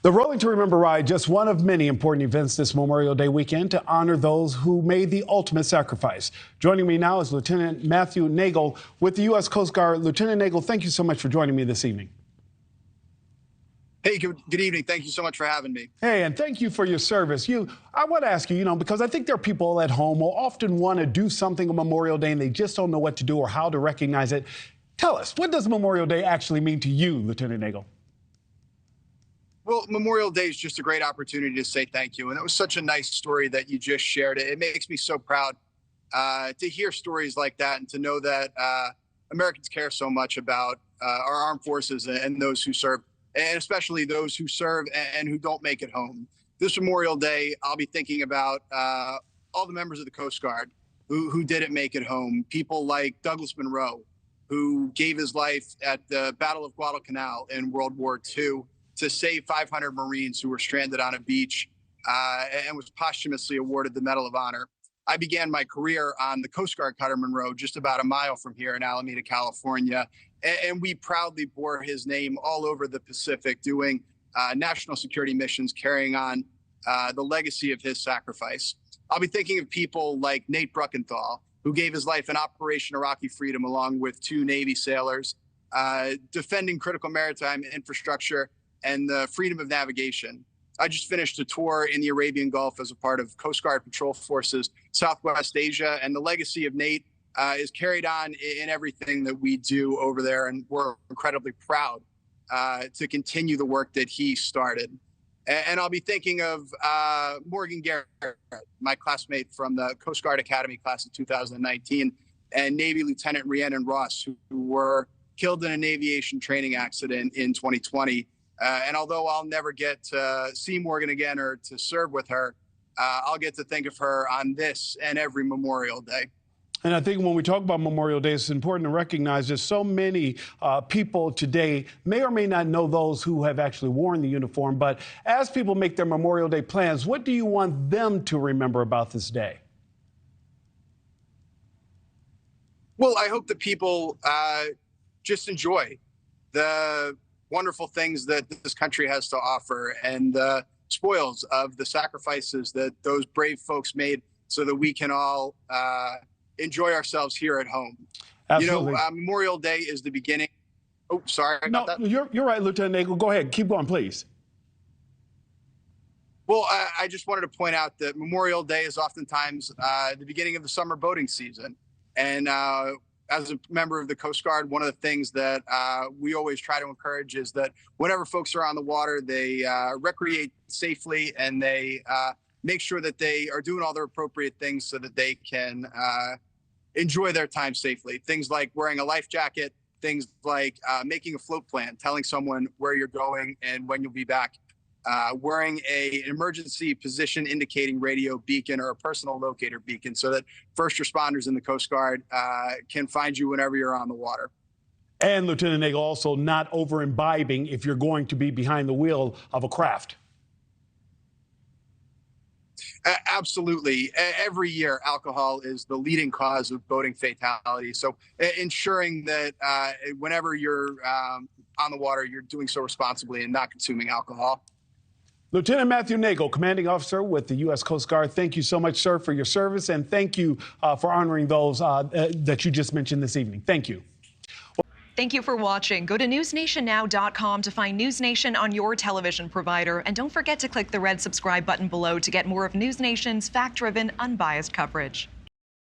The Rolling to Remember ride, just one of many important events this Memorial Day weekend to honor those who made the ultimate sacrifice. Joining me now is Lieutenant Matthew Nagle with the U.S. Coast Guard. Lieutenant Nagle, thank you so much for joining me this evening. Hey, good evening. Thank you so much for having me. Hey, and thank you for your service. I want to ask you, because I think there are people at home who often want to do something on Memorial Day and they just don't know what to do or how to recognize it. Tell us, what does Memorial Day actually mean to you, Lieutenant Nagle? Well, Memorial Day is just a great opportunity to say thank you. And it was such a nice story that you just shared. It makes me so proud to hear stories like that and to know that Americans care so much about our armed forces and those who serve, and especially those who serve and who don't make it home. This Memorial Day, I'll be thinking about all the members of the Coast Guard who didn't make it home. People like Douglas Monroe, who gave his life at the Battle of Guadalcanal in World War II. To save 500 Marines who were stranded on a beach and was posthumously awarded the Medal of Honor. I began my career on the Coast Guard Cutter Monroe, just about a mile from here in Alameda, California. And we proudly bore his name all over the Pacific, doing national security missions, carrying on the legacy of his sacrifice. I'll be thinking of people like Nate Bruckenthal, who gave his life in Operation Iraqi Freedom along with 2 Navy sailors, defending critical maritime infrastructure and the freedom of navigation. I just finished a tour in the Arabian Gulf as a part of Coast Guard Patrol Forces, Southwest Asia, and the legacy of Nate is carried on in everything that we do over there, and we're incredibly proud to continue the work that he started. And I'll be thinking of Morgan Garrett, my classmate from the Coast Guard Academy class of 2019, and Navy Lieutenant Rhiannon Ross, who were killed in an aviation training accident in 2020. And although I'll never get to see Morgan again or to serve with her, I'll get to think of her on this and every Memorial Day. And I think when we talk about Memorial Day, it's important to recognize that so many people today may or may not know those who have actually worn the uniform. But as people make their Memorial Day plans, what do you want them to remember about this day? Well, I hope that people just enjoy the wonderful things that this country has to offer and the spoils of the sacrifices that those brave folks made so that we can all enjoy ourselves here at home. Absolutely. Memorial Day is the beginning. Oh, sorry about that. You're right, Lieutenant Nagle. Go ahead. Keep going, please. Well, I just wanted to point out that Memorial Day is oftentimes the beginning of the summer boating season. And as a member of the Coast Guard, one of the things that we always try to encourage is that whenever folks are on the water, they recreate safely and they make sure that they are doing all their appropriate things so that they can enjoy their time safely. Things like wearing a life jacket, things like making a float plan, telling someone where you're going and when you'll be back. Wearing an emergency position indicating radio beacon or a personal locator beacon so that first responders in the Coast Guard can find you whenever you're on the water. And Lieutenant Nagle, also not over imbibing if you're going to be behind the wheel of a craft. Absolutely. Every year, alcohol is the leading cause of boating fatality. So ensuring that whenever you're on the water, you're doing so responsibly and not consuming alcohol. Lieutenant Matthew Nagle, Commanding Officer with the U.S. Coast Guard, thank you so much, sir, for your service, and thank you for honoring those that you just mentioned this evening. Thank you. Thank you for watching. Go to newsnationnow.com to find News Nation on your television provider, and don't forget to click the red subscribe button below to get more of News Nation's fact-driven, unbiased coverage.